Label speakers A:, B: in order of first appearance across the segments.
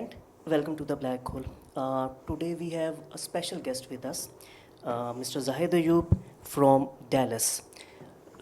A: and welcome to the Black Hole. Today we have a special guest with us, Mr. Zahid Ayub from Dallas.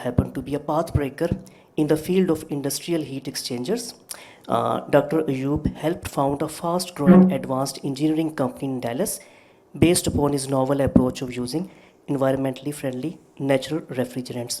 A: happen to be a path breaker in the field of industrial heat exchangers. Dr. Ayub helped found a fast-growing advanced engineering company in Dallas based upon his novel approach of using environmentally friendly natural refrigerants.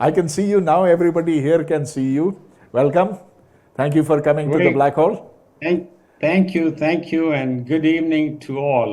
B: I can see you now. Everybody here can see you. Welcome. Thank you for coming to the Black Hole.
C: Thank you, and good evening to all.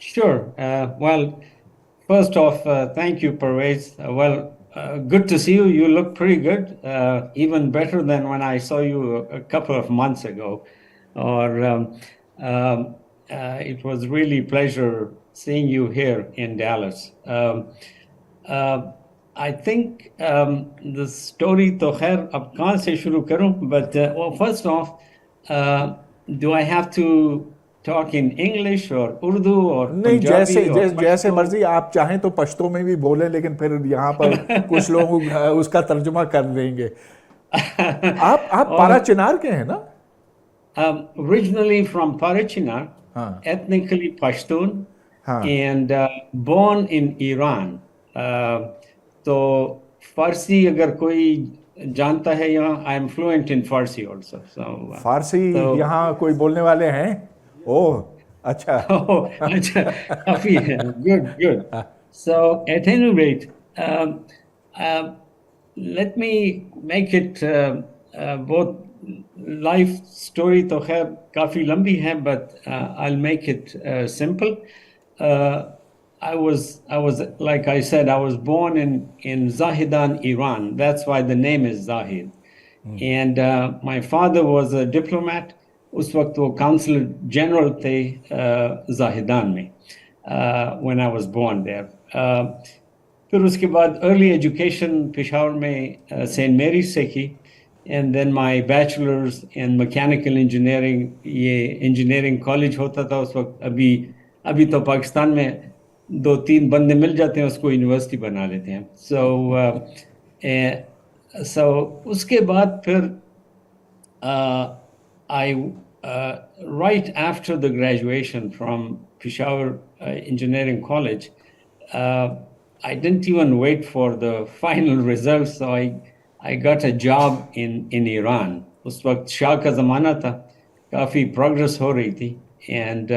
C: Sure. Well, first off, thank you, Pervez. Good to see you. You look pretty good, even better than when I saw you a couple of months ago. Or it was really pleasure seeing you here in Dallas. I think the story to khair ab kahan se shuru karu, but well, first off, do I have to talk in English or Urdu or
B: نہیں
C: Punjabi or
B: جیسے
C: Pashto?
B: مرضی آپ چاہیں تو پشتو میں بھی بولیں، لیکن پھر یہاں پر کچھ لوگ اس کا ترجمہ کر دیں گے. آپ پارا چنار کے ہیں نا؟
C: Originally from Parachinar,
B: ہاں
C: ethnically Pashtun,
B: ہاں.
C: and born in Iran. تو فارسی اگر کوئی جانتا ہے یہاں I am fluent in Farsi also. So,
B: Farsi
C: so
B: یہاں کوئی بولنے والے ہیں؟ اوہ اچھا.
C: oh, اچھا کافی ہے. Good, good. So at any rate, uh, let me make it both life story تو خیر کافی لمبی ہے, but I'll make it simple. I was like I said, I was born in Zahidan, Iran. That's why the name is Zahid. And my father was a diplomat. اس وقت وہ consul general تھے زاہدان میں when I was born there. پھر اس کے بعد early education Peshawar میں Saint Mary's سے کی, and then my bachelors in mechanical engineering. یہ انجینئرنگ کالج ہوتا تھا اس وقت. ابھی تو پاکستان میں 2-3 بندے مل جاتے ہیں اس کو یونیورسٹی بنا لیتے ہیں. سو اس کے بعد پھر right after the graduation from Peshawar Engineering College, I didn't even wait for the final results, so I got a job in Iran. اس وقت شاہ کا زمانہ تھا, کافی پروگرس ہو رہی تھی, and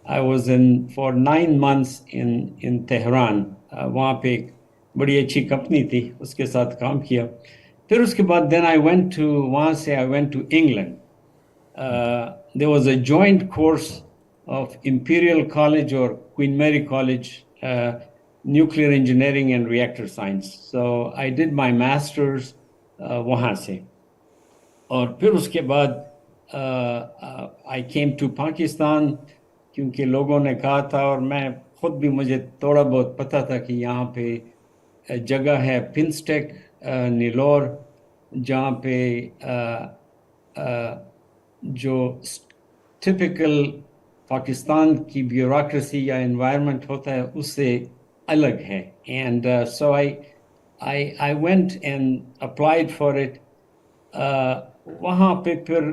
C: I was for 9 months in Tehran. وہاں پہ ایک بڑی اچھی کمپنی تھی, اس کے ساتھ کام کیا. پھر اس کے بعد then I went to England. There was a joint course of Imperial College or Queen Mary College, nuclear engineering and reactor science. So I did my master's وہاں سے. اور پھر اس کے بعد I came to Pakistan کیونکہ لوگوں نے کہا تھا, اور میں خود بھی مجھے تھوڑا بہت پتہ تھا کہ یہاں پہ جگہ ہے پنسٹیک نیلور, جہاں پہ جو ٹپیکل پاکستان کی بیوروکریسی یا انوائرمنٹ ہوتا ہے اس سے الگ ہے. And so I went and applied for it. وہاں پہ پھر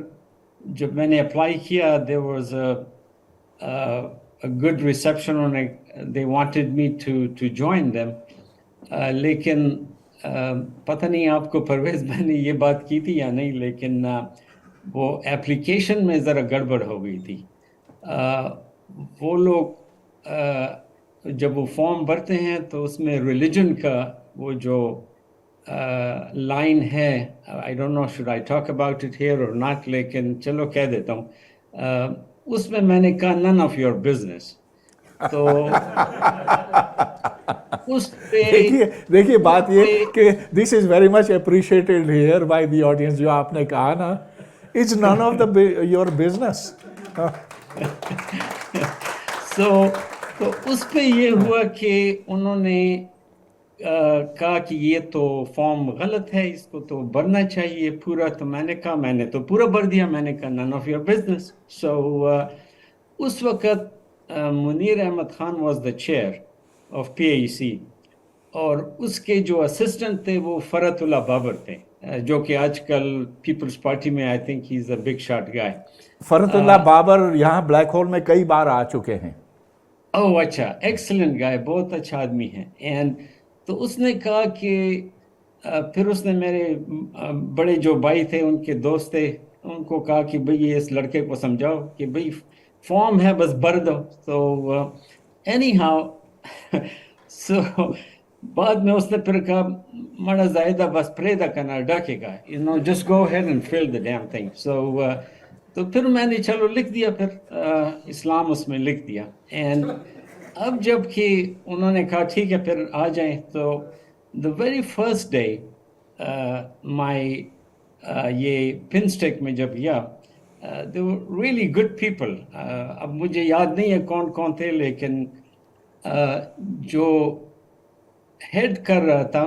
C: جب میں نے اپلائی کیا, there was a good reception on it. They wanted me to join them. لیکن پتہ نہیں آپ کو پرویز میں نے یہ بات کی تھی یا نہیں, لیکن وہ اپلیکیشن میں ذرا گڑبڑ ہو گئی تھی. وہ لوگ جب وہ فارم بھرتے ہیں تو اس میں ریلیجن کا وہ جو لائن ہے, I don't know should I talk about it here or not, لیکن چلو کہہ دیتا ہوں. اس میں میں نے کہا none of your business. تو اس پہ
B: دیکھیے بات یہ کہ this is very much appreciated here by the audience. جو آپ نے کہا نا, it's none of the your business.
C: تو اس پہ یہ ہوا کہ انہوں نے کہا کہ یہ تو فارم غلط ہے, اس کو تو بھرنا چاہیے پورا. تو میں نے کہا میں نے تو پورا بھر دیا. میں نے کہا none of your business. So اس وقت Munir Ahmad Khan was the chair of P I C, اور اس کے جو اسسٹنٹ تھے وہ فرت اللہ بابر تھے, جو کہ آج کل پیپلز پارٹی میں I think he is a big shot guy.
B: Farhatullah Babar یہاں بلیک ہول میں کئی بار آ چکے ہیں.
C: اوہ اچھا, ایکسلنٹ گائے, بہت اچھا آدمی ہے. اینڈ تو اس نے کہا کہ پھر اس نے میرے بڑے جو بھائی تھے, ان کے دوست تھے, ان کو کہا کہ بھئی اس لڑکے کو سمجھاؤ کہ بھئی فارم ہے بس بھر دو. تو اینی ہاؤ سو بعد میں اس نے پھر کہا مڑا زائدہ بس پریدا کنا ڈاکے گا, just go ahead and fill the damn thing. تو پھر میں نے چلو لکھ دیا, پھر اسلام اس میں لکھ دیا. اینڈ اب جب کہ انہوں نے کہا ٹھیک ہے پھر آ جائیں, تو the very first day my یہ پنسٹیک میں جب گیا they were really good people. اب مجھے یاد نہیں ہے کون کون تھے لیکن جو ہیڈ کر رہا تھا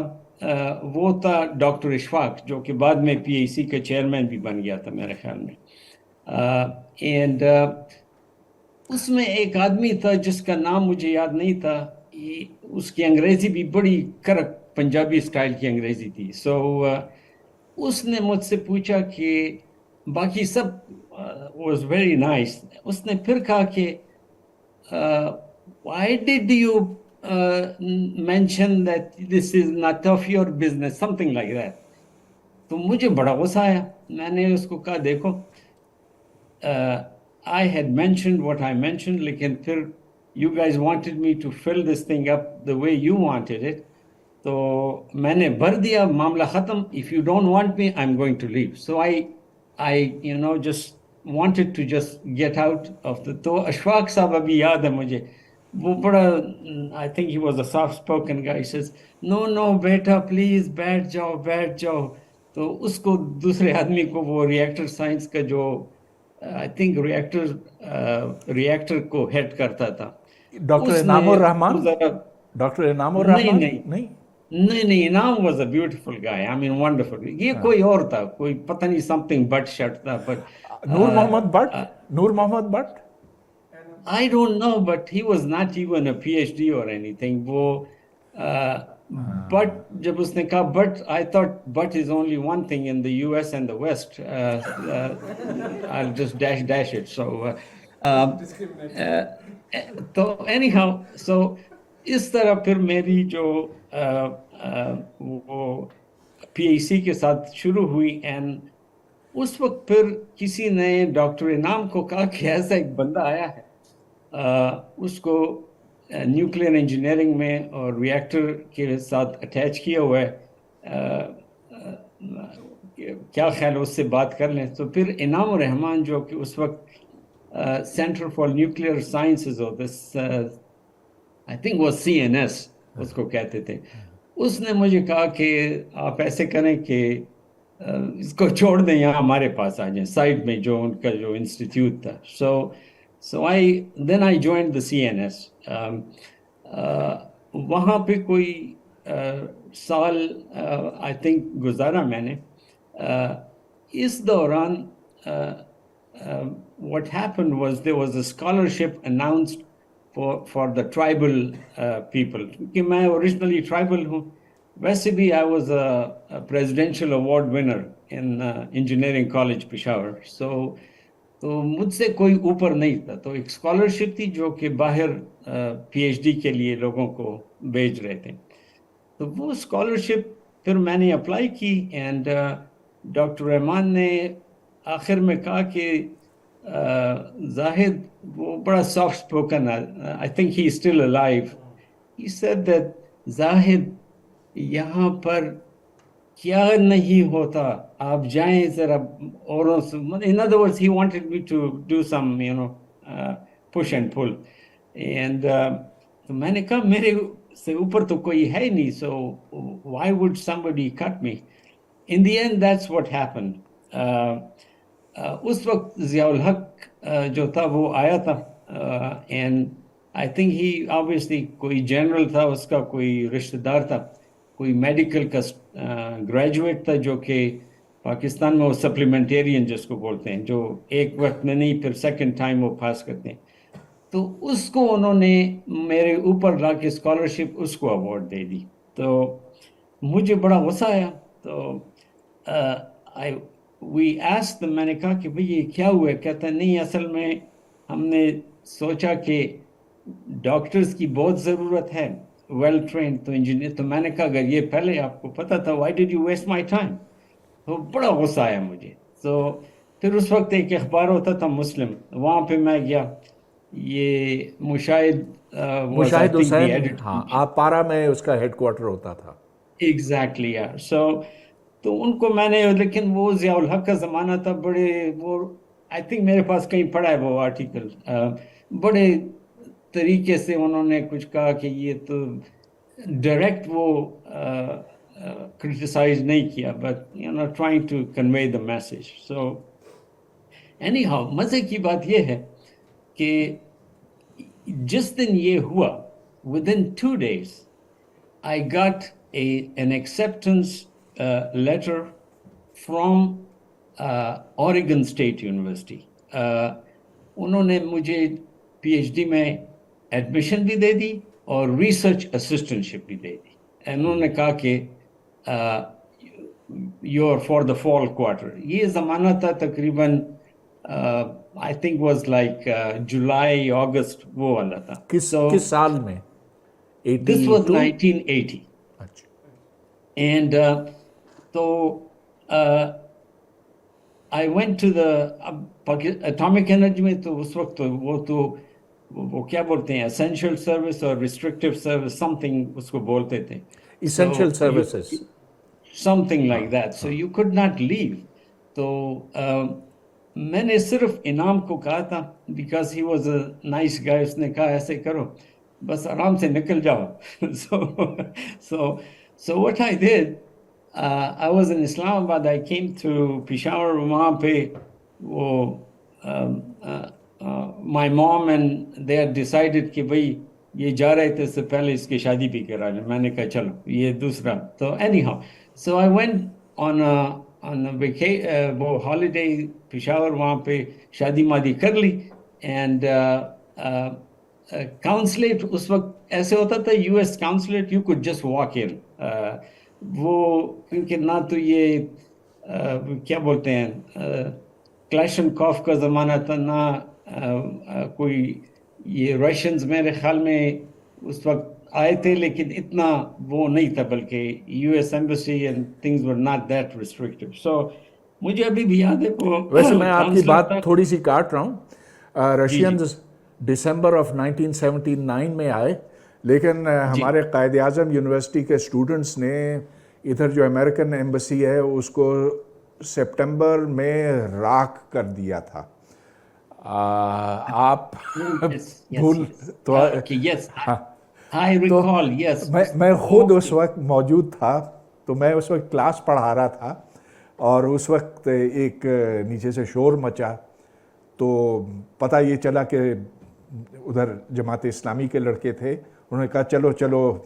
C: وہ تھا ڈاکٹر اشفاق جو کہ بعد میں پی ای سی کا چیئرمین بھی بن گیا تھا میرے خیال میں. اینڈ اس میں ایک آدمی تھا جس کا نام مجھے یاد نہیں تھا. اس کی انگریزی بھی بڑی کرک پنجابی اسٹائل کی انگریزی تھی. سو اس نے مجھ سے پوچھا کہ باقی سب واز ویری نائس. اس نے پھر کہا کہ why did you mention that this is not of your business, something like that. تو مجھے بڑا غصہ آیا. میں نے اس کو کہا دیکھو I had mentioned what I mentioned, لیکن پھر you guys wanted me to fill this thing up the way you wanted it. تو میں نے بھر دیا, معاملہ ختم. If you don't want me, I'm going to leave. So I just wanted to just get out of the. تو اشفاق صاحب ابھی یاد ہے مجھے, وہ بڑا I think he was a soft spoken guy. He says no beta please بیٹھ جاؤ. تو اس کو دوسرے آدمی کو وہ ریئیکٹر سائنس کا جو I think ریئیکٹر کو ہیڈ کرتا تھا,
B: ڈاکٹر انعام الرحمان. ڈاکٹر انعام الرحمان نہیں
C: نہیں, انعام was a beautiful guy. I mean wonderful. یہ کوئی اور تھا, کوئی پتہ نہیں something بٹ شٹ تھا. But
B: Noor Muhammad but
C: I don't know, but he was not even a PhD or anything. وہ but جب اس نے کہا but, I thought but is only one thing in the US and the West. I'll just dash it. So تو anyhow, so اس طرح پھر میری جو وہ پی ایچ سی کے ساتھ شروع ہوئی. اینڈ اس وقت پھر کسی نے ڈاکٹر انعام کو کہا کہ ایسا ایک بندہ آیا ہے, اس کو نیوکلیئر انجینئرنگ میں اور ریئیکٹر کے ساتھ اٹیچ کیا ہوا ہے, کیا خیال اس سے بات کر لیں. تو پھر انعام الرحمان جو کہ اس وقت سینٹر فار نیوکلیئر سائنسز اور دس آئی تھنک وہ CNS اس کو کہتے تھے, اس نے مجھے کہا کہ آپ ایسے کریں کہ اس کو چھوڑ دیں, یہاں ہمارے پاس آ جائیں سائڈ میں جو ان کا جو انسٹیٹیوٹ تھا. So then I joined the CNS. وہاں پہ کوئی سال I think گزارا میں نے. اس دوران what happened was there was a scholarship announced for the tribal people. کہ میں originally tribal ہوں. ویسے بھی I was a presidential award winner in engineering college Peshawar. تو مجھ سے کوئی اوپر نہیں تھا. تو ایک اسکالرشپ تھی جو کہ باہر PhD کے لیے لوگوں کو بھیج رہے تھے. تو وہ اسکالرشپ پھر میں نے اپلائی کی. اینڈ ڈاکٹر رحمان نے آخر میں کہا کہ زاہد, وہ بڑا soft spoken, I think he is still alive. He said that زاہد یہاں پر کیا نہیں ہوتا, آپ جائیں ذرا اوروں سے. In other words, he wanted me to do some push and pull. And تو میں نے کہا میرے سے اوپر تو کوئی ہے نہیں, so why would somebody cut me? In the end, that's what happened. اس وقت ضیاء الحق جو تھا وہ آیا تھا, and I think he obviously کوئی جنرل تھا, اس کا کوئی رشتہ دار تھا, کوئی میڈیکل کا گریجویٹ تھا, جو کہ پاکستان میں وہ سپلیمنٹیرین جس کو بولتے ہیں, جو ایک وقت میں نہیں پھر سیکنڈ ٹائم وہ پاس کرتے ہیں. تو اس کو انہوں نے میرے اوپر لا کے اسکالرشپ اس کو ایوارڈ دے دی. تو مجھے بڑا غصہ آیا. تو we asked them, میں نے کہا کہ بھئی یہ کیا ہوا ہے. کہتا نہیں اصل میں ہم نے سوچا کہ ڈاکٹرز کی بہت ضرورت ہے, ویل ٹرینڈ, تو انجینئر. تو میں نے کہا اگر یہ پہلے آپ کو پتا تھا, why did you waste my time? تو بڑا غصہ آیا مجھے. تو پھر اس وقت ایک اخبار ہوتا تھا مسلم, وہاں پہ میں گیا. یہ مشاہد
B: حسین, ہاں, آپ پارا میں اس کا ہیڈ کوارٹر ہوتا تھا.
C: ایگزیکٹلی. تو ان کو میں نے, لیکن وہ ضیاء الحق کا زمانہ تھا, بڑے وہ آئی تھنک میرے پاس کہیں پڑھا ہے وہ آرٹیکل, بڑے طریقے سے انہوں نے کچھ کہا کہ یہ تو ڈائریکٹ وہ کرٹیسائز نہیں کیا, but trying to convey the message. So anyhow مزے کی بات یہ ہے کہ جس دن یہ ہوا with in 2 days I got an acceptance letter from Oregon State University. انہوں نے مجھے پی ایچ ڈی میں ایڈمیشن بھی دے دی اور ریسرچ اسسٹنٹشپ بھی دے دی. انہوں نے کہا کہ your for the fall quarter. یہ زمانہ تھا تقریباً آئی تھنک واز لائک جولائی اگست وہ والا تھا.
B: کس سال میں؟
C: This was 1980.
B: اچھا.
C: And so I went to the atomic energy میں تو اس وقت وہ کیا بولتے ہیں essential service اور restrictive service something اس کو بولتے تھے.
B: Essential services.
C: Something like that. So you could not leave. تو میں نے صرف انعام کو کہا تھا because he was a nice guy. اس نے کہا ایسے کرو بس آرام سے نکل جاؤ. So what I did, I was in Islamabad. I came to Peshawar. وہاں پہ وہ my mom and they had decided کہ بھئی یہ جا رہے تھے اس سے پہلے اس کی شادی بھی کرا لیں. میں نے کہا چلو یہ دوسرا. تو anyhow, so I went on a vacation, وہ holiday پشاور. وہاں پہ شادی مادی کر لی. And کاؤنسلیٹ اس وقت ایسے ہوتا تھا U S consulate you could just walk in. وہ کیونکہ نہ تو یہ کیا بولتے ہیں کلیش اینڈ کاف کا زمانہ تھا نہ کوئی یہ رشینز میرے خیال میں اس وقت آئے تھے لیکن اتنا وہ نہیں تھا بلکہ U S embassy and things were not that restrictive. So مجھے ابھی بھی یاد ہے وہ.
B: ویسے میں آپ کی بات تھوڑی سی کاٹ رہا ہوں. رشینز دسمبر آف 1979 میں آئے لیکن ہمارے قائد اعظم یونیورسٹی کے اسٹوڈنٹس نے ادھر جو امریکن ایمبسی ہے اس کو سپٹمبر میں راکھ کر دیا تھا. آپ بھول تو میں خود اس وقت موجود تھا. تو میں اس وقت کلاس پڑھا رہا تھا اور اس وقت ایک نیچے سے شور مچا تو پتہ یہ چلا کہ ادھر جماعت اسلامی کے لڑکے تھے. انہوں نے کہا چلو چلو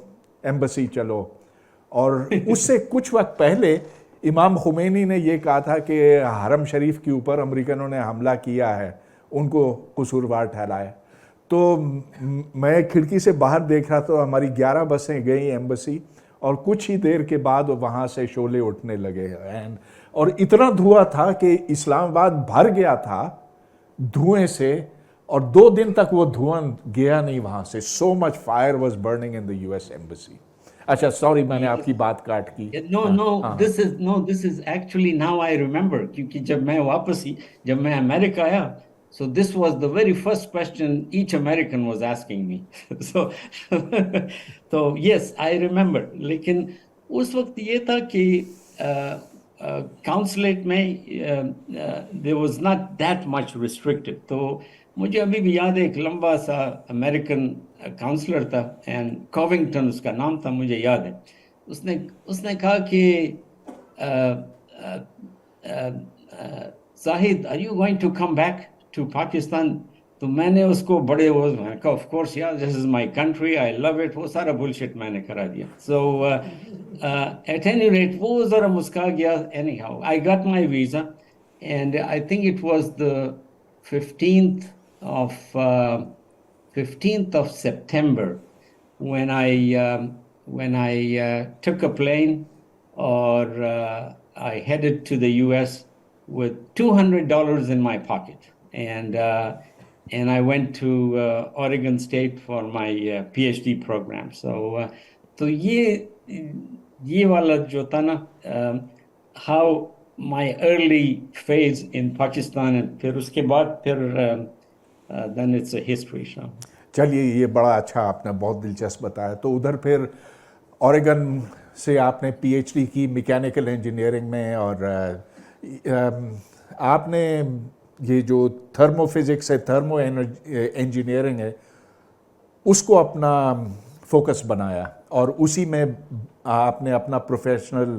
B: ایمبسی چلو. اور اس سے کچھ وقت پہلے امام خمینی نے یہ کہا تھا کہ حرم شریف کے اوپر امریکنوں نے حملہ کیا ہے, ان کو قصوروار ٹھہرایا. تو میں کھڑکی سے باہر دیکھ رہا تو ہماری 11 بسیں گئیں ایمبسی اور کچھ ہی دیر کے بعد وہاں سے شعلے اٹھنے لگے اور اتنا دھواں تھا کہ اسلام آباد بھر گیا تھا دھوئیں سے اور 2 دن تک وہ دھواں گیا نہیں وہاں سے. So much fire was burning in the US ایس ایمبسی. اچھا سوری میں نے آپ کی بات کاٹ کی.
C: This is actually now I remember کیونکہ جب میں واپس جب میں امریکہ آیا so this was the very first question each American was asking me. so yes I remember. لیکن اس وقت یہ تھا کہ consulate میں there was not that much restricted. تو مجھے ابھی بھی یاد ہے ایک لمبا سا امریکن کاؤنسلر تھا اینڈ کوونگٹن اس کا نام تھا مجھے یاد ہے. اس نے کہا کہ زاہد are you going to come back to Pakistan? تو میں نے اس کو بڑے کہا of course yeah this is my country I love it. وہ سارا bullshit میں نے کرا دیا. So at any rate وہ ذرا مسکا گیا. anyhow I got my visa and I think it was the 15th of September when I took a plane or I headed to the US with $200 in my pocket and I went to Oregon State for my PhD program. So یہ والا جو تھا نا how my early phase in Pakistan and پھر اس کے بعد پھر then it's a history show.
B: چلیے یہ بڑا اچھا آپ نے بہت دلچسپ بتایا. تو ادھر پھر اوریگن سے آپ نے پی ایچ ڈی کی میکینیکل انجینئرنگ میں اور آپ نے یہ جو تھرمو فزکس ہے تھرمو انجینئرنگ ہے اس کو اپنا فوکس بنایا اور اسی میں آپ نے اپنا professional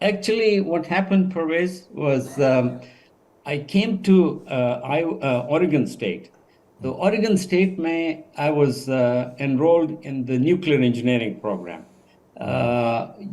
C: Actually, what happened, Pervez, was I came to Oregon State. So Oregon State, I was enrolled in the nuclear engineering program.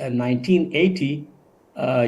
C: 1980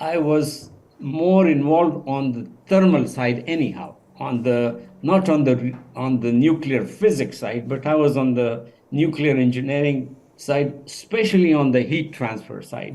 C: I was more involved on the thermal side anyhow, not on the nuclear physics side, but I was on the nuclear engineering side, especially on the heat transfer side.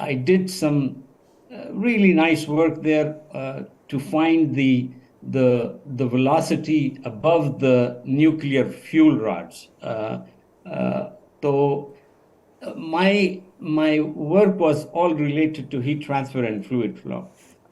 C: I did some really nice work there to find the velocity above the nuclear fuel rods. So my work was all related to heat transfer and fluid flow.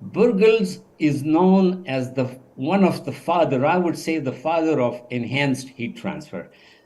C: Burgles is known as one of the father, I would say the father of enhanced heat transfer.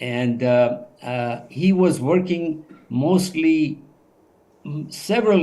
C: And he was working mostly several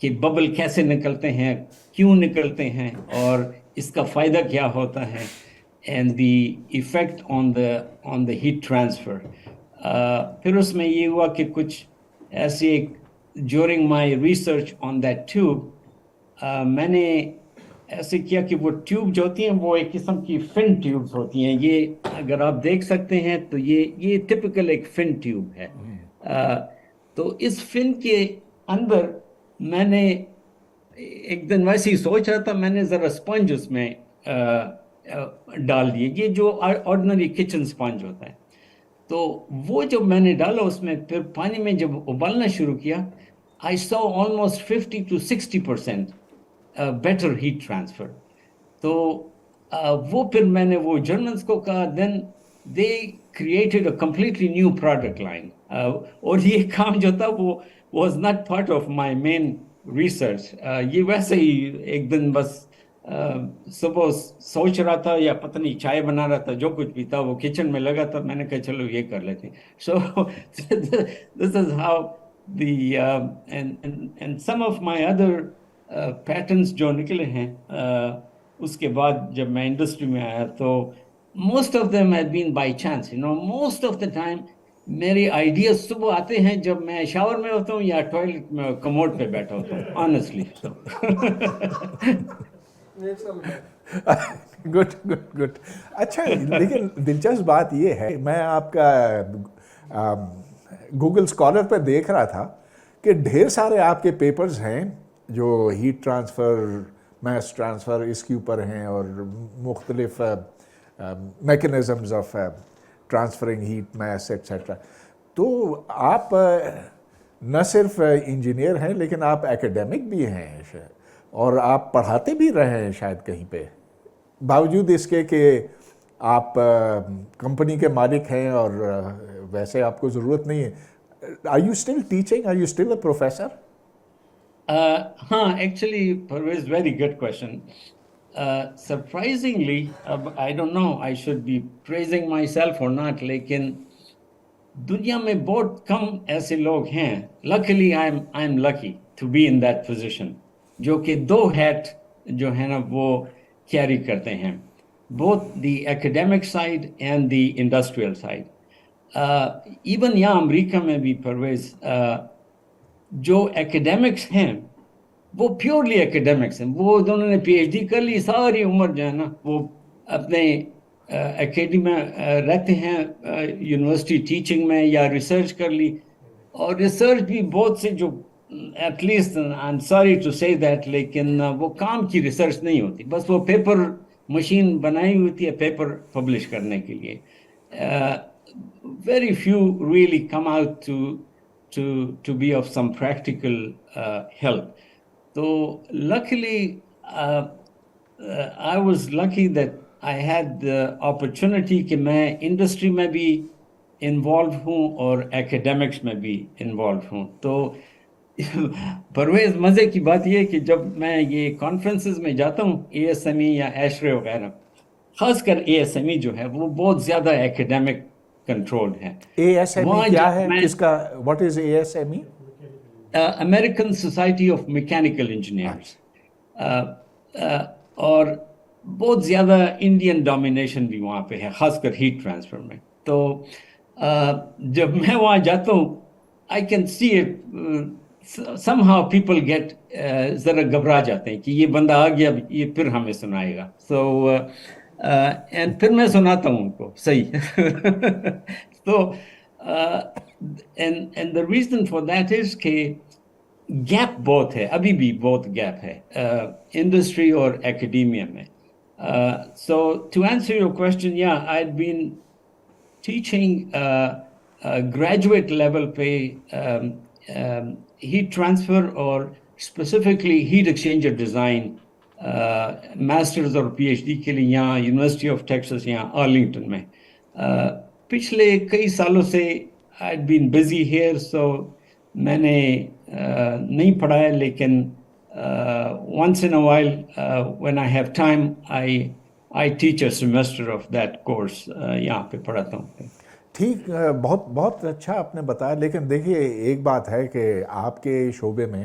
C: کہ bubble کیسے نکلتے ہیں, کیوں نکلتے ہیں, اور اس کا فائدہ کیا ہوتا ہے, and the effect on the heat transfer. پھر اس میں یہ ہوا کہ کچھ ایسے during my research on that tube میں نے ایسے کیا کہ وہ ٹیوب جو ہوتی ہیں وہ ایک قسم کی فن ٹیوبز ہوتی ہیں. یہ اگر آپ دیکھ سکتے ہیں تو یہ ٹپیکل ایک فن ٹیوب ہے. تو اس فن کے اندر میں نے ایک دن ویسے ہی سوچ رہا تھا, میں نے ذرا اسپنج اس میں ڈال دیے, یہ جو آرڈنری کچن اسپنج ہوتا ہے. تو وہ جب میں نے ڈالا اس میں, پھر پانی میں جب ابالنا شروع کیا, I saw almost 50 to 60% better heat transfer. تو وہ پھر میں نے وہ جرمنس کو کہا, then they created a completely new product line. اور یہ کام جو تھا وہ was not part of my main research. یہ ویسے ہی ایک دن بس صبح سوچ رہا تھا یا پتہ نہیں چائے بنا رہا تھا, جو کچھ بھی تھا وہ کچن میں لگا تھا, میں نے کہا چلو یہ کر لیتے ہیں. So this is how the and some of my other patterns جو نکلے ہیں اس کے بعد جب میں انڈسٹری میں آیا, تو most of them have been by chance. Most of the time میری آئیڈیاز صبح آتے ہیں جب میں شاور میں ہوتا ہوں یا ٹوائلٹ میں کموڈ پہ بیٹھا ہوتا ہوں, honestly.
B: Good good good. اچھا, لیکن دلچسپ بات یہ ہے, میں آپ کا گوگل اسکالر پہ دیکھ رہا تھا کہ ڈھیر سارے آپ کے پیپرز ہیں جو ہیٹ ٹرانسفر, میس ٹرانسفر اس کے اوپر ہیں, اور مختلف mechanisms of transferring heat, mass etcetera. تو آپ نہ صرف انجینئر ہیں لیکن آپ ایکیڈیمک بھی ہیں, اور آپ پڑھاتے بھی رہے ہیں شاید کہیں پہ, باوجود اس کے کہ آپ کمپنی کے مالک ہیں اور ویسے آپ کو ضرورت نہیں ہے. Are you still teaching? Are you still a professor?
C: ہاں, actually Parvez, very good question. Surprisingly, I don't know, I should be praising myself or not, لیکن دنیا میں بہت کم ایسے لوگ ہیں, luckily I'm lucky to be in that position, جو کہ دو ہیٹ جو ہے نا وہ کیری کرتے ہیں, both the academic side and the industrial side. Even یہاں امریکہ میں بھی پرویز, جو ایکیڈیمکس ہیں وہ پیورلی ایکیڈیمکس ہیں, وہ دونوں نے پی ایچ ڈی کر لی, ساری عمر جو ہے نا وہ اپنے اکیڈمی میں رہتے ہیں, یونیورسٹی ٹیچنگ میں یا ریسرچ کر لی, اور ریسرچ بھی بہت سے جو at least I am sorry to say that, لیکن وہ کام کی ریسرچ نہیں ہوتی, بس وہ پیپر مشین بنائی ہوتی ہے پیپر پبلش کرنے کے لیے. Very few really come out to be of some practical help. So luckily, I was lucky that I had the opportunity کہ میں انڈسٹری میں بھی انوالو ہوں اور ایکیڈیمکس میں بھی انوالو ہوں. تو پرویز, مزے کی بات یہ کہ جب میں یہ کانفرنسز میں جاتا ہوں, اے ایس ایم ای یا ایشرے وغیرہ, خاص کر اے ایس ایم ای جو ہے وہ بہت زیادہ ایکیڈیمک کنٹرول ہے.
B: اے ایس ایم ای کیا ہے, کس کا, what is A S M E?
C: American Society of Mechanical Engineers, اور بہت زیادہ انڈین ڈومینیشن بھی وہاں پہ ہے, خاص کر ہیٹ ٹرانسفر میں. تو جب میں وہاں جاتا ہوں, I can see it somehow people get, ذرا گھبرا جاتے ہیں کہ یہ بندہ آ گیا, یہ پھر ہمیں سنائے گا. سو اینڈ پھر میں سناتا ہوں ان کو صحیح. تو and the reason for that is کہ گیپ بہت ہے, ابھی بھی بہت گیپ ہے انڈسٹری اور ایکیڈیمیا میں. So to answer your question, یا I had been teaching graduate level پہ ہیٹ ٹرانسفر اور specifically heat exchanger design, masters اور پی ایچ ڈی کے لیے یہاں یونیورسٹی آف ٹیکساس یہاں آرلنگٹن میں. پچھلے کئی سالوں سے I had been busy here, so میں نے نہیں پڑھایا, لیکن once in a while when I have time I teach a semester of that course, یہاں پہ پڑھاتا ہوں.
B: ٹھیک, بہت بہت اچھا آپ نے بتایا. لیکن دیکھیے ایک بات ہے کہ آپ کے شعبے میں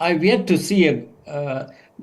C: I've yet to see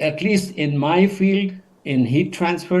C: at least in my field in heat transfer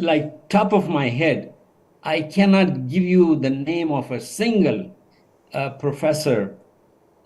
C: like top of my head, I cannot give you the name of a single professor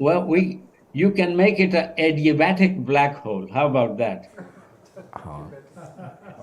C: well, you can make it a adiabatic black hole. How about that?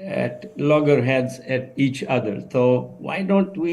C: at loggerheads at each other, so why don't we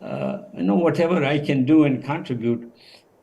C: whatever I can do and contribute।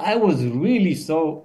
C: I was really so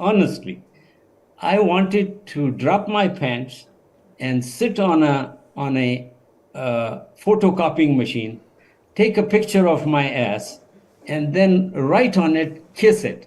C: honestly, I wanted to drop my pants and sit on a photocopying machine, take a picture of my ass, and then write on it, kiss it.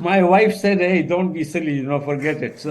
C: my wife said, hey, don't be silly, forget it. So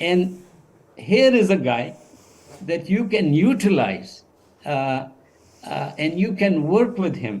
C: and here is a guy that you can utilize and you can work with him,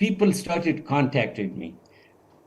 C: people started contacting me.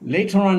C: Later on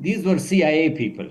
C: these were CIA people.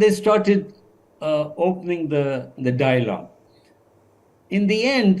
C: they started opening the dialogue. In the end,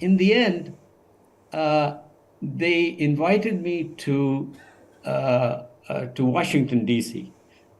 C: In the end, they invited me to Washington DC.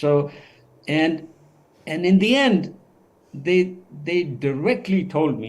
C: So and in the end they directly told me.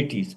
C: 80s,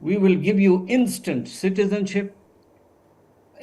C: we will give you instant citizenship,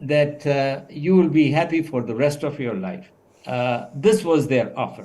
C: that you will be happy for the rest of your life. This was their offer.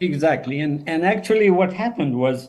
C: Exactly. And actually what happened was,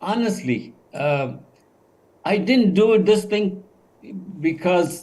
C: honestly I didn't do this thing because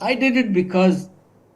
C: I did it because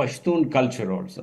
C: Pashtun culture also.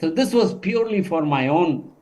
C: So this was purely for my own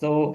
C: So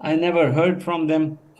C: I never heard from them.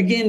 C: again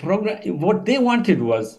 C: program what they wanted was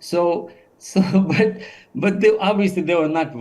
C: So but they obviously they were not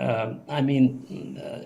C: I mean,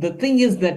C: the thing is that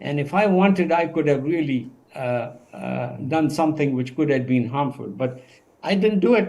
C: and if I wanted I could have really done something which could have been harmful, but I didn't do it,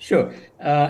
C: Sure.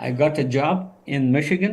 C: I got a job in Michigan.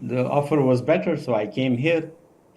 C: The offer was better, so I came here.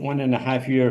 C: 1.5 year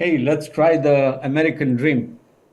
C: hey, let's try the American dream.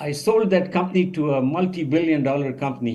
C: I sold that company to a multi-billion-dollar company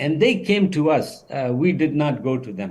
C: And they came to us. We did not go to them.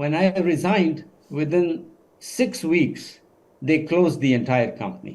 C: When I resigned, within 6 weeks they closed the entire company.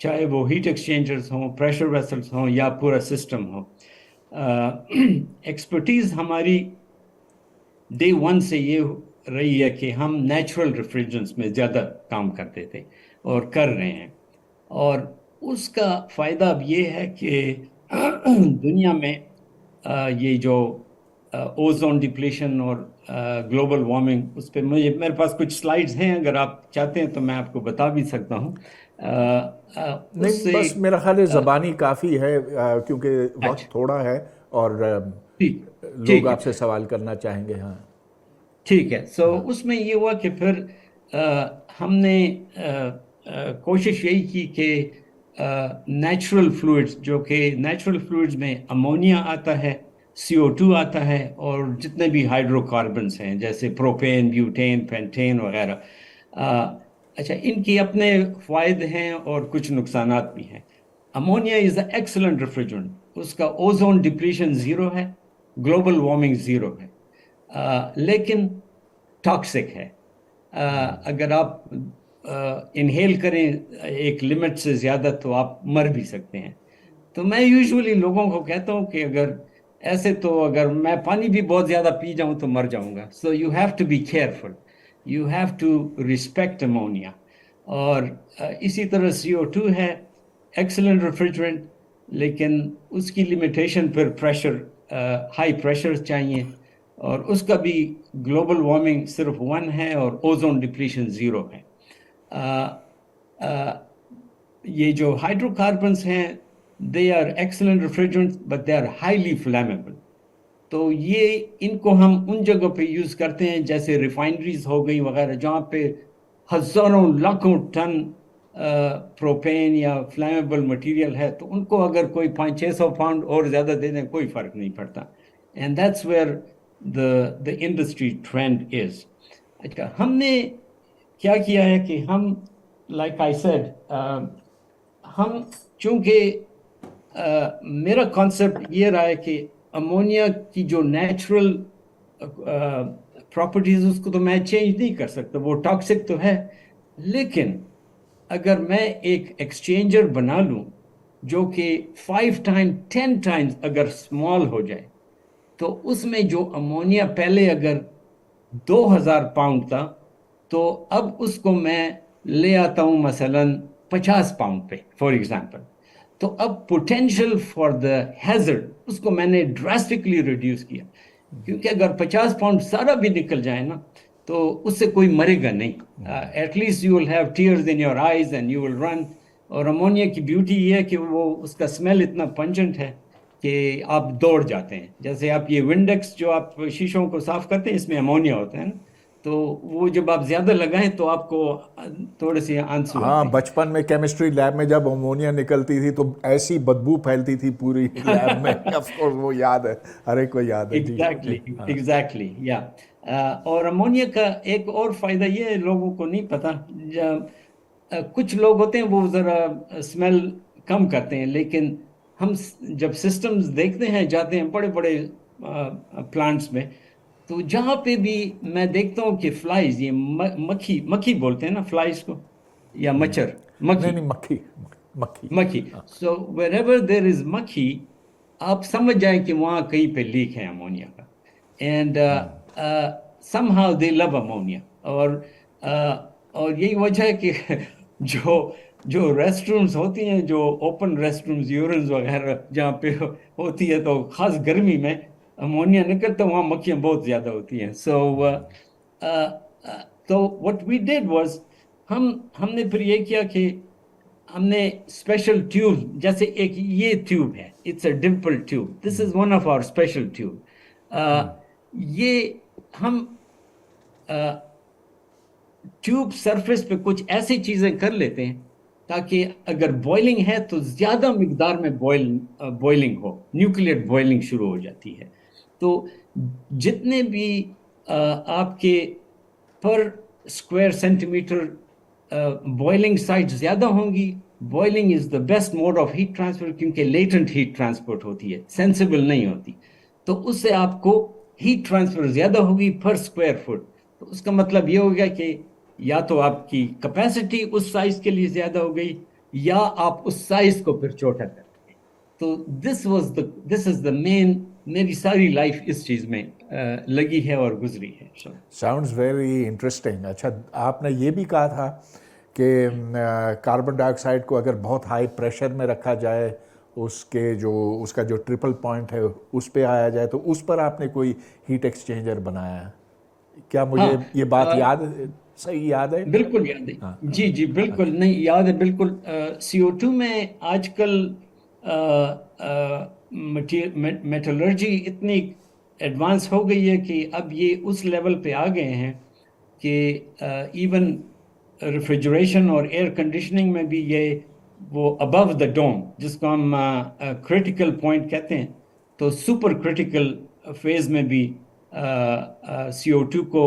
C: چاہے وہ heat ایکسچینجرز ہوں, pressure vessels ہوں یا پورا system ہو. Expertise ہماری day one سے یہ رہی ہے کہ ہم نیچرل ریفریجرنٹس میں زیادہ کام کرتے تھے اور کر رہے ہیں, اور اس کا فائدہ اب یہ ہے کہ دنیا میں یہ جو اوزون ڈپلیشن اور گلوبل وارمنگ, اس پہ میرے پاس کچھ سلائیڈز ہیں, اگر آپ چاہتے ہیں تو میں آپ کو بتا بھی سکتا ہوں. اس
B: نہیں
C: سے
B: بس میرا خیال ہے زبانی کافی ہے کیونکہ وقت
C: اچھا,
B: تھوڑا ہے اور
C: ٹھیک
B: لوگ
C: ٹھیک ہے
B: آپ سے سوال کرنا چاہیں گے. ہاں
C: ٹھیک ہے. سو اس میں یہ ہوا کہ پھر ہم نے کوشش یہی کی کہ نیچرل فلوئڈز, جو کہ نیچرل فلوئڈز میں امونیا آتا ہے, CO2 آتا ہے, اور جتنے بھی ہائیڈرو کاربنس ہیں جیسے پروپین, بیوٹین, پینٹین وغیرہ, اچھا ان کی اپنے فوائد ہیں اور کچھ نقصانات بھی ہیں. امونیا از اے ایکسلنٹ ریفریجرنٹ, اس کا اوزون ڈپلیشن زیرو ہے, گلوبل وارمنگ زیرو ہے, لیکن ٹاکسک ہے. اگر آپ انہیل کریں ایک لمٹ سے زیادہ تو آپ مر بھی سکتے ہیں. تو میں یوزولی لوگوں کو کہتا ہوں کہ اگر ایسے تو اگر میں پانی بھی بہت زیادہ پی جاؤں تو مر جاؤں گا. So you have to be careful, you have to respect ammonia. اور اسی طرح CO2 ہے ایکسلنٹ ریفریجرنٹ, لیکن اس کی لمیٹیشن پھر پریشر, ہائی پریشر چاہیے, اور اس کا بھی گلوبل وارمنگ صرف 1 ہے اور اوزون ڈپلیشن 0 ہے. یہ جو ہائیڈرو کاربنس ہیں they are excellent refrigerants but they are highly flammable. تو یہ ان کو ہم ان جگہ پہ یوز کرتے ہیں جیسے ریفائنریز ہو گئی وغیرہ, جہاں پہ ہزاروں لاکھوں ٹن پروپین یا فلیمیبل مٹیریل ہے, تو ان کو اگر کوئی 500-600 پاؤنڈ اور زیادہ دے دیں کوئی فرق نہیں پڑتا. And that's where the industry trend is. اچھا, ہم نے کیا کیا ہے کہ ہم like I said ہم چونکہ میرا کانسیپٹ یہ رہا ہے کہ امونیا کی جو نیچرل پراپرٹیز اس کو تو میں چینج نہیں کر سکتا, وہ ٹاکسک تو ہے, لیکن اگر میں ایک ایکسچینجر بنا لوں جو کہ 5 ٹائم 10 ٹائمز اگر اسمال ہو جائے, تو اس میں جو امونیا پہلے اگر 2000 پاؤنڈ تھا تو اب اس کو میں لے آتا ہوں مثلا 50 پاؤنڈ پہ فار ایگزامپل. تو اب پوٹینشیل فار دا ہیزرڈ اس کو میں نے ڈراسٹکلی ریڈیوس کیا, کیونکہ اگر 50 پاؤنڈ سارا بھی نکل جائے نا تو اس سے کوئی مرے گا نہیں. At least you will have tears in your eyes and you will run. اور امونیا کی بیوٹی یہ ہے کہ وہ اس کا اسمیل اتنا پنجنٹ ہے کہ آپ دوڑ جاتے ہیں. جیسے آپ یہ ونڈیکس جو آپ شیشوں کو صاف کرتے ہیں اس میں امونیا ہوتا ہے نا, تو وہ جب آپ زیادہ لگائیں تو آپ کو تھوڑے سے آنسو
B: ہاں
C: آتے ہیں.
B: بچپن میں کیمسٹری لیب میں جب امونیا نکلتی تھی تو ایسی بدبو پھیلتی تھی پوری لیب میں. آف کورس وہ یاد ہے, ہر ایک کو یاد ہے. جی
C: ایگزیکٹلی یا اور امونیا کا ایک اور فائدہ یہ ہے لوگوں کو نہیں پتا, کچھ لوگ ہوتے ہیں وہ ذرا اسمیل کم کرتے ہیں, لیکن ہم جب سسٹمز دیکھتے ہیں جاتے ہیں بڑے بڑے پلانٹس میں, تو جہاں پہ بھی میں دیکھتا ہوں کہ فلائز, یہ مکھی بولتے ہیں نا فلائز کو, یا مچھر,
B: نہیں
C: مکھی
B: نہیں مکھی
C: مکھی. سو ویر ایور دیر از مکھی, آپ سمجھ جائیں کہ وہاں کہیں پہ لیک ہے امونیا کا. And somehow they love ammonia. اور یہی وجہ ہے کہ جو ریسٹ رومز ہوتی ہیں, جو اوپن ریسٹ رومز, یورنز وغیرہ جہاں پہ ہوتی ہے, تو خاص گرمی میں امونیا نکلتا وہاں مکھیاں بہت زیادہ ہوتی ہیں. تو what we did was ہم نے پھر یہ کیا کہ ہم نے اسپیشل ٹیوب, جیسے ایک یہ ٹیوب ہے, it's a dimple tube, this is one of our special tube. یہ ہم ٹیوب سرفیس پہ کچھ ایسی چیزیں کر لیتے ہیں تاکہ اگر بوائلنگ ہے تو زیادہ مقدار میں بوائلنگ ہو, نیوکلیئر بوائلنگ شروع ہو جاتی ہے. تو جتنے بھی آپ کے per square centimetre boiling site زیادہ ہوں گی, boiling is the best mode of heat transfer, کیونکہ لیٹنٹ ہیٹ ٹرانسپورٹ ہوتی ہے, سینسیبل نہیں ہوتی. تو اس سے آپ کو ہیٹ ٹرانسفر زیادہ ہوگی پر اسکوائر فٹ. تو اس کا مطلب یہ ہو گیا کہ یا تو آپ کی کیپیسٹی اس سائز کے لیے زیادہ ہو گئی, یا آپ اس سائز کو پھر چھوٹا کرتے ہیں. تو دس از دا مین. میری ساری لائف اس چیز میں لگی ہے اور گزری ہے.
B: Sounds very interesting. اچھا آپ نے یہ بھی کہا تھا کہ کاربن ڈائی آکسائڈ کو اگر بہت ہائی پریشر میں رکھا جائے اس کا جو ٹرپل پوائنٹ ہے اس پہ آیا جائے تو اس پر آپ نے کوئی ہیٹ ایکسچینجر بنایا ہے. کیا مجھے یہ بات یاد صحیح یاد ہے؟
C: بالکل یاد ہے. جی جی بالکل نہیں یاد ہے بالکل. CO2 میں آج کل میٹلرجی اتنی ایڈوانس ہو گئی ہے کہ اب یہ اس لیول پہ آ گئے ہیں کہ ایون ریفریجریشن اور ایئر کنڈیشننگ میں بھی یہ وہ ابو دا ڈوم جس کو ہم کریٹیکل پوائنٹ کہتے ہیں, تو سپر کریٹیکل فیز میں بھی CO2 کو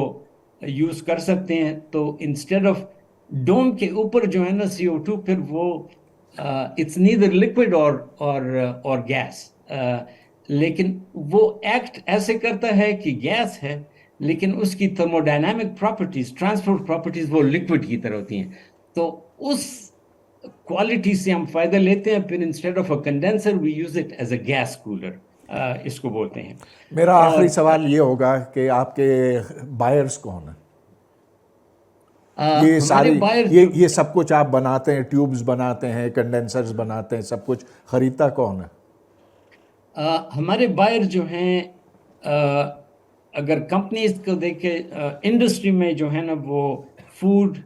C: یوز کر سکتے ہیں. تو انسٹیڈ آف ڈوم کے اوپر جو ہے نا CO2 پھر وہ اٹس نیدر لکوڈ اور گیس, لیکن وہ ایکٹ ایسے کرتا ہے کہ گیس ہے لیکن اس کی تھرموڈائنامک پراپرٹیز ٹرانسپورٹ پراپرٹیز وہ لکوڈ کی طرح ہوتی ہیں. تو اس کوالٹی سے ہم فائدہ لیتے ہیں. پھر instead of a condenser we use it as a gas cooler, اس کو بولتے ہیں.
B: میرا آخری سوال یہ ہوگا کہ آپ کے بائرز کون ہیں؟ یہ ساری یہ سب کچھ آپ بناتے ہیں, ٹیوبز بناتے ہیں, کنڈینسرز بناتے ہیں, سب کچھ خریدتا کون ہے؟
C: ہمارے بائر جو ہیں اگر کمپنیز کو دیکھیں انڈسٹری میں جو ہے نا وہ food,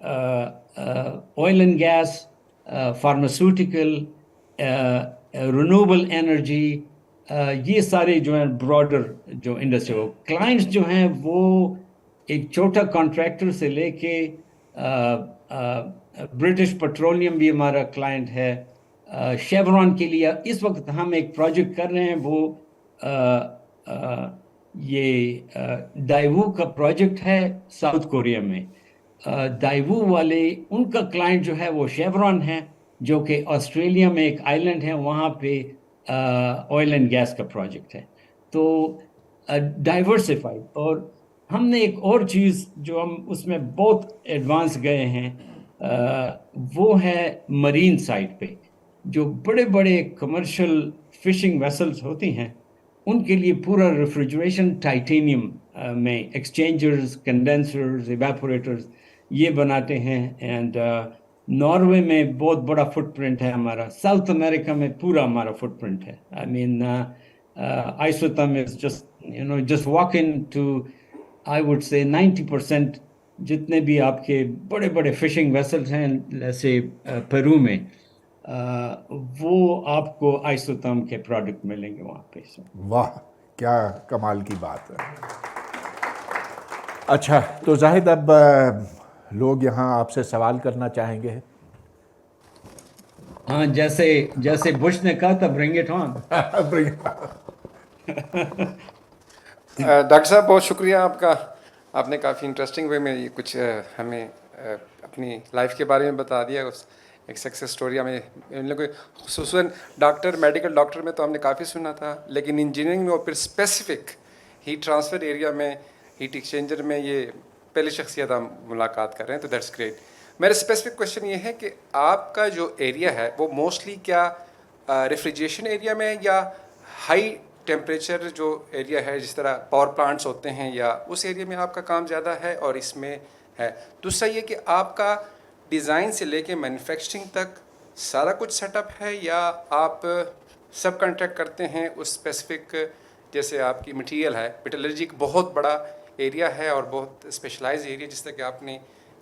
C: oil and gas, pharmaceutical, renewable energy, یہ سارے جو ہیں براڈر جو انڈسٹری ہو. کلائنٹس جو ہیں وہ ایک چھوٹا کانٹریکٹر سے لے کے برٹش پیٹرولیم بھی ہمارا کلائنٹ ہے. شیورون کے لیے اس وقت ہم ایک پروجیکٹ کر رہے ہیں, وہ یہ دائیوو کا پروجیکٹ ہے ساؤتھ کوریا میں. دائیوو والے ان کا کلائنٹ جو ہے وہ شیورون ہے جو کہ آسٹریلیا میں ایک آئی لینڈ ہے, وہاں پہ آئل اینڈ گیس کا پروجیکٹ ہے. تو ڈائیورسفائی. اور ہم نے ایک اور چیز جو ہم اس میں بہت ایڈوانس گئے ہیں وہ ہے مرین سائٹ پہ جو بڑے بڑے کمرشل فشنگ ویسلز ہوتی ہیں ان کے لیے پورا ریفریجریشن ٹائٹینیم میں ایکسچینجرز, کنڈینسرز, ایواپوریٹرز یہ بناتے ہیں. اینڈ ناروے میں بہت بڑا فٹ پرنٹ ہے ہمارا. ساؤتھ امریکہ میں پورا ہمارا فٹ پرنٹ ہے. I mean isotherm is just walk in to I would سے 90% جتنے بھی آپ کے بڑے بڑے فشنگ ویسلز ہیں جیسے پیرو میں وہ آپ کو آئسوتم کے پروڈکٹ ملیں گے وہاں پہ.
B: واہ کیا کمال کی بات ہے. اچھا تو زاہد اب لوگ یہاں آپ سے سوال کرنا چاہیں گے.
C: ہاں جیسے بش نے کہا تھا برنگ اٹ آن.
D: ڈاکٹر صاحب بہت شکریہ آپ کا. آپ نے کافی انٹرسٹنگ وے میں یہ کچھ ہمیں اپنی لائف کے بارے میں بتا دیا. ایک سکسیس سٹوری ہمیں ان لوگوں خصوصاً میڈیکل ڈاکٹر میں تو ہم نے کافی سنا تھا, لیکن انجینئرنگ میں اور پھر اسپیسیفک ہیٹ ٹرانسفر ایریا میں ہیٹ ایکسچینجر میں یہ پہلی شخصیت ہم ملاقات کر رہے ہیں, تو دیٹس گریٹ. میرا اسپیسیفک کوشچن یہ ہے کہ آپ کا جو ایریا ہے وہ موسٹلی کیا ریفریجریشن ایریا میں یا ہائی ٹیمپریچر جو ایریا ہے جس طرح پاور پلانٹس ہوتے ہیں یا اس ایریا میں آپ کا کام زیادہ ہے اور اس میں ہے؟ دوسرا یہ کہ آپ کا ڈیزائن سے لے کے مینوفیکچرنگ تک سارا کچھ سیٹ اپ ہے یا آپ سب کنٹریکٹ کرتے ہیں اس اسپیسیفک, جیسے آپ کی مٹیریل ہے میٹلرجی ایک بہت بڑا ایریا ہے اور بہت اسپیشلائز ایریا جس طرح کہ آپ نے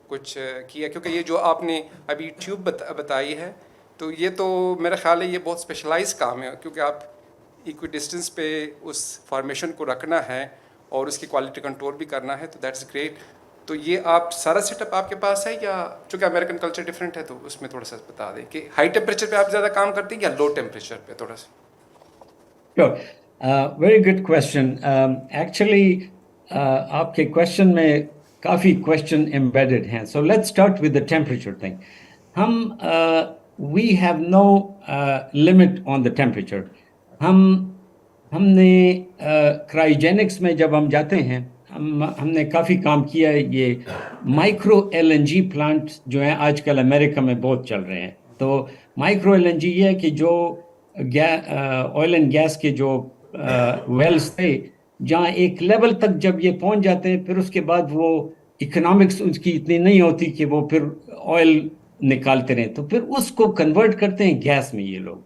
D: کچھ کیا, کیونکہ یہ جو آپ نے ابھی ٹیوب بتائی ہے تو یہ تو میرا خیال ہے یہ بہت اسپیشلائز کام ہے کیونکہ آپ ایکوی ڈسٹینس پہ اس فارمیشن کو رکھنا ہے اور اس کی کوالٹی کنٹرول بھی کرنا ہے, تو دیٹس گریٹ. تو یہ آپ سارا سیٹ اپ آپ کے پاس ہے یا چونکہ امریکن کلچر ڈفرینٹ ہے تو اس میں تھوڑا سا بتا دیں کہ ہائی ٹیمپریچر پہ آپ زیادہ کام کرتے ہیں یا لو ٹیمپریچر پہ تھوڑا سا؟
C: Very good question. ایکچولی آپ کے کوشچن میں کافی کوشچن امبیڈڈ ہیں. So let's start with the temperature thing. ہم we have no limit on the temperature. ہم نے کرائیوجینکس میں جب ہم جاتے ہیں ہم نے کافی کام کیا ہے. یہ مائکرو LNG پلانٹ جو ہیں آج کل امریکہ میں بہت چل رہے ہیں. تو مائکرو ایل این جی یہ ہے کہ جو آئل اینڈ گیس کے جو ویلز تھے جہاں ایک لیول تک جب یہ پہنچ جاتے ہیں پھر اس کے بعد وہ اکنامکس اس کی اتنی نہیں ہوتی کہ وہ پھر آئل نکالتے رہیں تو پھر اس کو کنورٹ کرتے ہیں گیس میں یہ لوگ.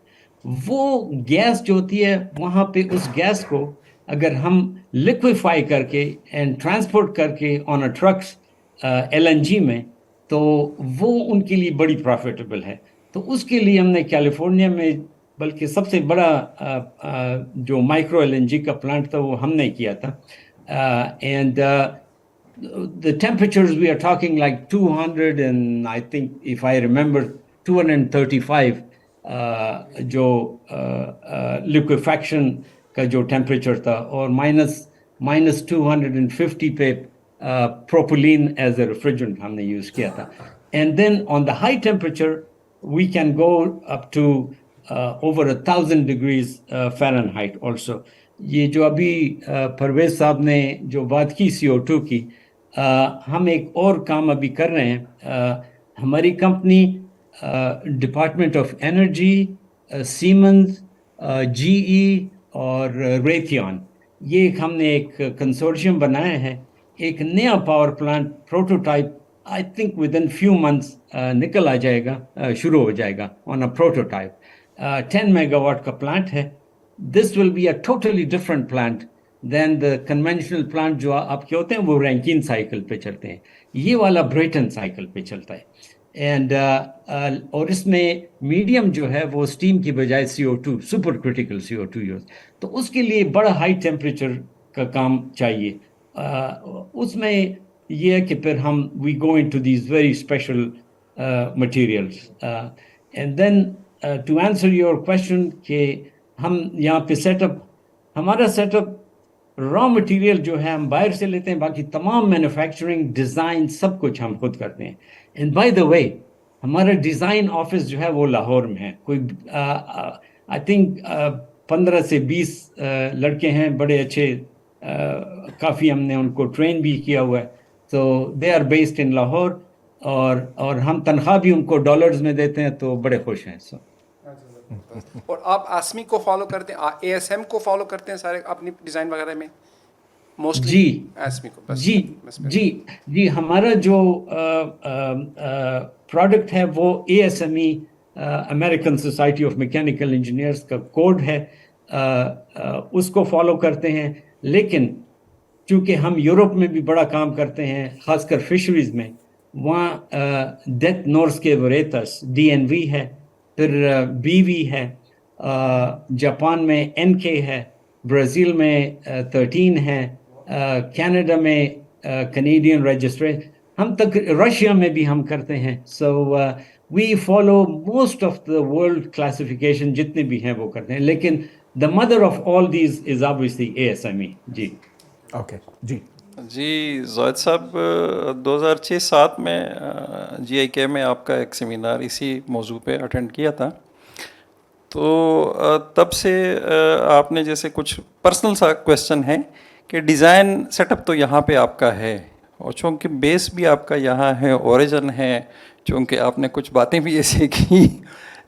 C: وہ گیس جو ہوتی ہے وہاں پہ اس گیس کو اگر ہم لکویفائی کر کے اینڈ ٹرانسپورٹ کر کے آن اے ٹرکس ایل این جی میں تو وہ ان کے لیے بڑی پروفیٹیبل ہے. تو اس کے لیے ہم نے کیلیفورنیا میں بلکہ سب سے بڑا جو مائکرو ایل این جی کا پلانٹ تھا وہ ہم نے کیا تھا. And the temperatures we are talking like 200 and I think if I remember 235 جو liquefaction کا جو ٹیمپریچر تھا اور مائنس 250 پہ propylene as a refrigerant ہم نے یوز کیا تھا. And then on the high temperature we can go up to over 1,000 degrees Fahrenheit also. یہ جو ابھی پرویز صاحب نے جو بات کی CO2 کی ہم ایک اور کام ابھی کر رہے ہیں. ہماری company department of energy Siemens G E اور ریتھیون یہ ہم نے ایک کنسورشیم بنایا ہے. ایک نیا power plant prototype I think with in few months نکل آ جائے گا شروع ہو جائے گا on a prototype. 10 mega watt کا پلانٹ ہے. This will be a totally different plant than the conventional plant جو آپ کے ہوتے ہیں وہ رینکین سائیکل پہ چلتے ہیں. یہ والا بریٹن سائیکل پہ چلتا ہے. اینڈ اور اس میں میڈیم جو ہے وہ اسٹیم کی بجائے CO2 super critical CO2 use. تو اس کے لیے بڑا ہائی ٹیمپریچر کا کام چاہیے. اس میں یہ ہے کہ پھر ہم we go into these very special materials. And then to answer your question کہ ہم یہاں پہ ہمارا سیٹ اپ را مٹیریل جو ہے ہم باہر سے لیتے ہیں باقی تمام مینوفیکچرنگ ڈیزائن سب کچھ ہم خود کرتے ہیں. اینڈ بائی دا وے ہمارا ڈیزائن آفس جو ہے وہ لاہور میں ہے. کوئی آئی تھنک 15 سے 20 لڑکے ہیں بڑے اچھے کافی ہم نے ان کو ٹرین بھی کیا ہوا ہے. تو they are based in Lahore اور ہم تنخواہ بھی ان کو ڈالرز میں دیتے ہیں تو بڑے خوش ہیں.
D: اور آپ آسمی کو فالو کرتے ہیں اے ایس ایم کو فالو کرتے ہیں سارے اپنی ڈیزائن وغیرہ میں موسٹلی؟
C: جی
D: آسمی کو بس
C: جی ہمارا جو پروڈکٹ ہے وہ A S M E American Society of Mechanical Engineers کا کوڈ ہے اس کو فالو کرتے ہیں. لیکن چونکہ ہم یورپ میں بھی بڑا کام کرتے ہیں خاص کر فشریز میں وہاں ڈیتھ نورس کے وریتس DNV ہے پھر BV ہے جاپان میں NK ہے برازیل میں 13 ہے کینیڈا میں کنیڈین رجسٹریشن ہم تک رشیا میں بھی ہم کرتے ہیں. So we follow most of the world classification جتنے بھی ہیں وہ کرتے ہیں. لیکن the mother of all these is obviously ASME. جی
B: اوکے
E: جی زاہد صاحب 2006-07 میں GIK میں آپ کا ایک سیمینار اسی موضوع پہ اٹینڈ کیا تھا. تو تب سے آپ نے جیسے کچھ پرسنل سا کویسچن ہے کہ ڈیزائن سیٹ اپ تو یہاں پہ آپ کا ہے اور چونکہ بیس بھی آپ کا یہاں ہے اوریجن ہے چونکہ آپ نے کچھ باتیں بھی ایسے کی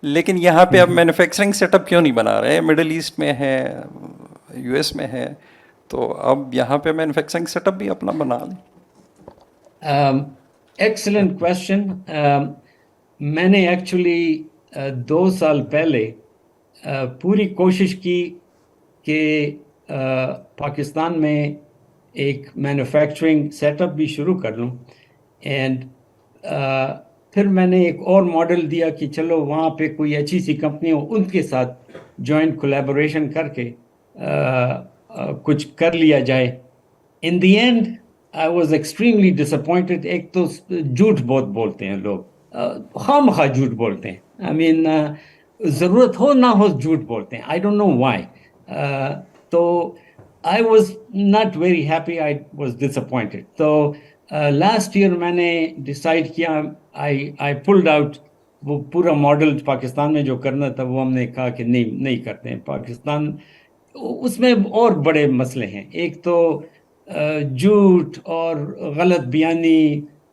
E: لیکن یہاں پہ آپ مینوفیکچرنگ سیٹ اپ کیوں نہیں بنا رہے؟ مڈل ایسٹ میں ہے US میں ہے تو اب یہاں پہ مینوفیکچرنگ سیٹ اپ بھی اپنا بنا لیں.
C: Excellent question. میں نے ایکچولی 2 سال پہلے پوری کوشش کی کہ پاکستان میں ایک مینوفیکچرنگ سیٹ اپ بھی شروع کر لوں. اینڈ پھر میں نے ایک اور ماڈل دیا کہ چلو وہاں پہ کوئی اچھی سی کمپنی ہو ان کے ساتھ جوائنٹ کولیبوریشن کر کے کچھ کر لیا جائے. In the end I was extremely disappointed. ایک تو جھوٹ بہت بولتے ہیں لوگ خواہ مخواہ جھوٹ بولتے ہیں. آئی مین ضرورت ہو نہ ہو جھوٹ بولتے ہیں. I don't know why. تو I was not very happy. I was disappointed. تو لاسٹ ایئر میں نے ڈیسائیڈ کیا آئی پلڈ آؤٹ. وہ پورا ماڈل پاکستان میں جو کرنا تھا وہ ہم نے کہا کہ نہیں کرتے ہیں. پاکستان اس میں اور بڑے مسئلے ہیں. ایک تو جھوٹ اور غلط بیانی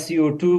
C: CO2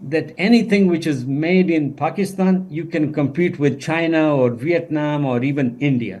C: that anything which is made in Pakistan you can compete with China or Vietnam or even India.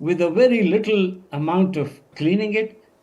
C: With a very little amount of cleaning it,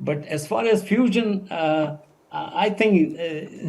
C: but as far as fusion, I think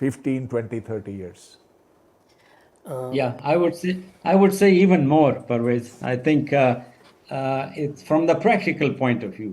B: 15, 20, 30 years.
C: Yeah, I would say even more, Pervez. I think it's from the practical point of view.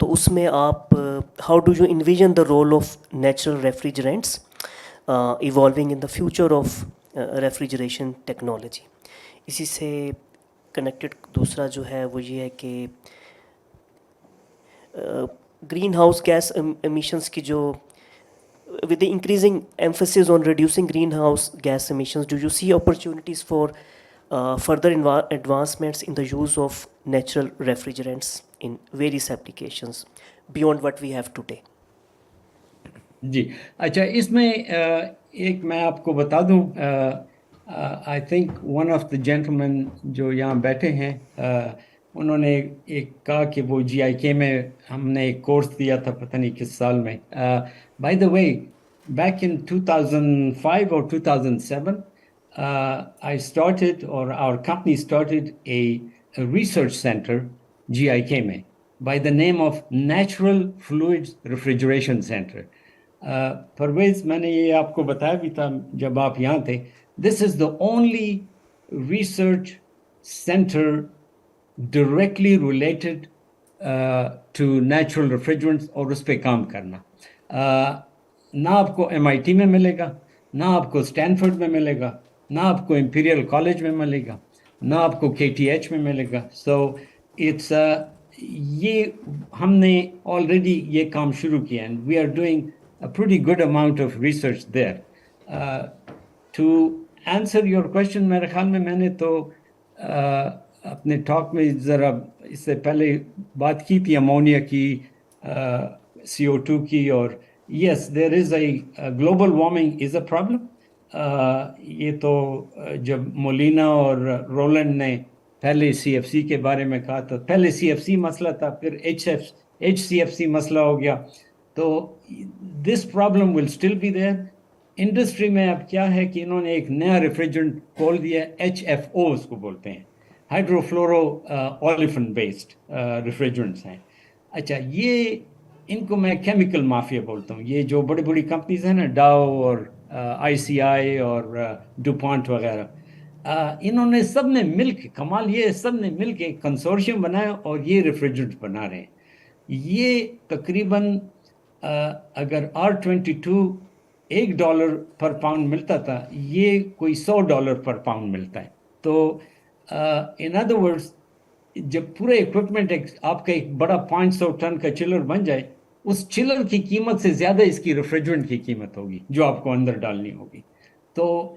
A: تو اس میں آپ how do you envision the role of natural refrigerants evolving in the future of refrigeration technology. اسی سے connected دوسرا جو ہے وہ یہ ہے کہ گرین ہاؤس گیس امیشنس کی جو with the increasing emphasis on reducing greenhouse gas emissions, do you see opportunities for further advancements in the use of natural refrigerants in various applications beyond what we have today?
C: جی اچھا، اس میں ایک میں آپ کو بتا دوں، I think one of the gentleman جو یہاں بیٹھے ہیں انہوں نے ایک کہا کہ وہ جی آئی کے میں ہم نے ایک کورس دیا تھا پتہ نہیں کس سال میں. By the way back in 2005 or 2007 I started, or our company started a research center GIK میں by the name of Natural Fluids Refrigeration Center. Parvez میں نے یہ آپ کو بتایا بھی تھا جب آپ یہاں تھے. This is the only research centre directly related to natural refrigerants اور اس پہ کام کرنا. نہ آپ کو ایم آئی ٹی میں ملے گا، نہ آپ کو اسٹینفورڈ میں ملے گا، نہ آپ کو امپیریل کالج میں ملے گا، نہ آپ کو کے ٹی ایچ میں ملے گا. سو اٹس یہ ہم نے آلریڈی یہ کام شروع کیا and we are doing a pretty good amount of research there. To answer your question, میرے خیال میں نے تو اپنے ٹاک میں ذرا اس سے پہلے بات کی تھی امونیا کی، CO2 کی، اور yes, there is a global warming is a problem. یہ تو جب مولینا اور رولینڈ نے پہلے سی ایف سی کے بارے میں کہا تھا، پہلے سی ایف سی مسئلہ تھا، پھر ایچ سی ایف سی مسئلہ ہو گیا. تو this problem will still be there. Industry میں اب کیا ہے کہ انہوں نے ایک نیا ریفریجرنٹ کھول دیا ہے، HFO اس کو بولتے ہیں، ہائیڈرو فلورو اولفن بیسڈ ریفریجرنٹس ہیں. اچھا، یہ ان کو میں کیمیکل مافیا بولتا ہوں. یہ جو بڑی بڑی کمپنیز ہیں نا، ڈاؤ اور ICI اور ڈوپونٹ وغیرہ، انہوں نے سب نے مل کے، کمال یہ سب نے مل کے کنسورشیم بنایا اور یہ ریفریجرنٹ بنا رہے ہیں. یہ تقریباً اگر R22 $1 پر پاؤنڈ ملتا تھا، یہ کوئی $100 پر پاؤنڈ ملتا ہے. تو ان ادر ورڈس جب پورے اکوپمنٹ آپ کا ایک بڑا 500 ٹن کا چلر بن جائے، اس چلر کی قیمت سے زیادہ اس کی ریفریجرنٹ کی قیمت ہوگی جو آپ کو اندر ڈالنی ہوگی. تو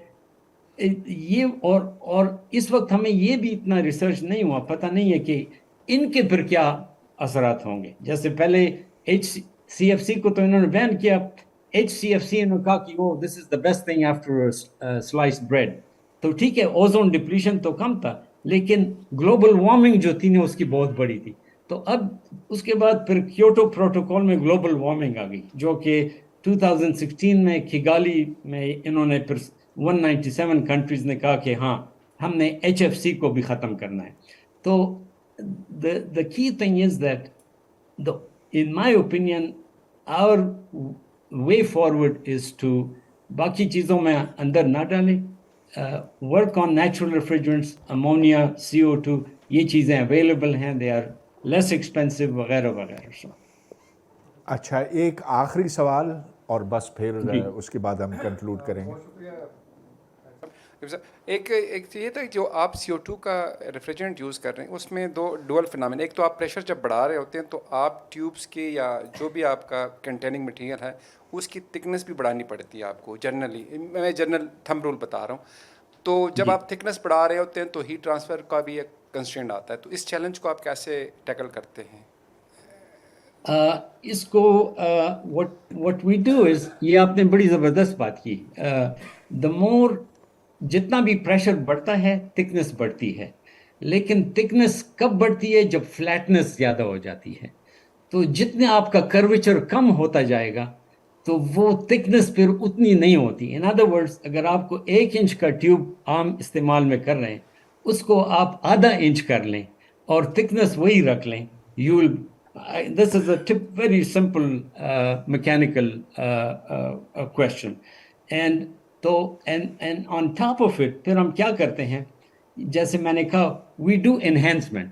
C: یہ اور اس وقت ہمیں یہ بھی اتنا ریسرچ نہیں ہوا، پتہ نہیں ہے کہ ان کے پھر کیا اثرات ہوں گے. جیسے پہلے سی ایف سی کو تو انہوں نے بین کیا، HCFC انہوں نے کہا کہ وہ this is the best thing after slice bread. تو ٹھیک ہے، اوزون ڈپلیشن تو کم تھا، لیکن گلوبل وارمنگ جو تھی نا اس کی بہت بڑی تھی. تو اب اس کے بعد پھر کیوٹو پروٹوکول میں گلوبل وارمنگ آ گئی، جو کہ 2016 میں کھگالی میں انہوں نے پھر 197 کنٹریز نے کہا کہ ہاں ہم نے HFC کو بھی ختم کرنا ہے. تو the key thing is that in my opinion our way forward is to باقی چیزوں میں اندر نہ ڈالیں، work on natural refrigerants, ammonia, CO2، یہ چیزیں اویلیبل ہیں، they are less expensive وغیرہ وغیرہ.
B: اچھا، ایک آخری سوال اور بس پھر اس کے بعد ہم کنکلوڈ کریں گے.
D: ایک یہ تھا جو آپ CO2 کا ریفریجرنٹ یوز کر رہے ہیں، اس میں دو ڈوئل فنامین. ایک تو آپ پریشر جب بڑھا رہے ہوتے ہیں تو آپ ٹیوبس کے یا جو بھی آپ کا کنٹیننگ مٹیریل ہے اس کی تھکنس بھی بڑھانی پڑتی ہے آپ کو. جنرلی میں جنرل تھم رول بتا رہا ہوں. تو جب آپ تھکنس بڑھا رہے ہوتے ہیں تو ہیٹ ٹرانسفر کا بھی ایک کنسٹرینٹ آتا ہے. تو اس چیلنج کو آپ کیسے ٹیکل کرتے ہیں؟
C: اس کو what we do is، یہ آپ نے بڑی زبردست بات کی. the more جتنا بھی پریشر بڑھتا ہے تھکنس بڑھتی ہے، لیکن تھکنس کب بڑھتی ہے؟ جب فلیٹنس زیادہ ہو جاتی ہے. تو جتنے آپ کا کرویچر کم ہوتا جائے گا تو وہ تھکنس پھر اتنی نہیں ہوتی. ان ادر ورڈس، اگر آپ کو 1 انچ کا ٹیوب عام استعمال میں کر رہے ہیں، اس کو آپ آدھا انچ کر لیں اور تھکنس وہی رکھ لیں. This is a very simple mechanical question. And on top of it پھر ہم کیا کرتے ہیں؟ جیسے میں نے کہا we do enhancement.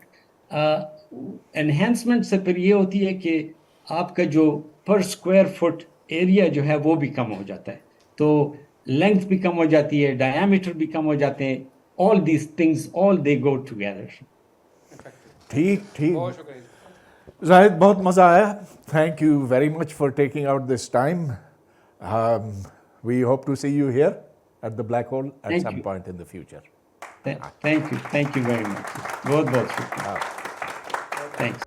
C: انہینسمنٹ سے پھر یہ ہوتی ہے کہ آپ کا جو پر اسکوائر فٹ ایریا جو ہے وہ بھی کم ہو جاتا ہے, تو لینتھ بھی کم ہو جاتی ہے, ڈایامیٹر بھی کم ہو جاتے ہیں. All these things all they go together.
B: ٹھیک ٹھیک.
D: بہت شکریہ.
B: زاہد, بہت مزہ آیا. Thank you very much for taking out this time. We hope to see you here at the black hole at
C: Thank
B: some
C: you.
B: Point in the future.
C: Thank you very much. بہت بہت شکریہ. Thanks.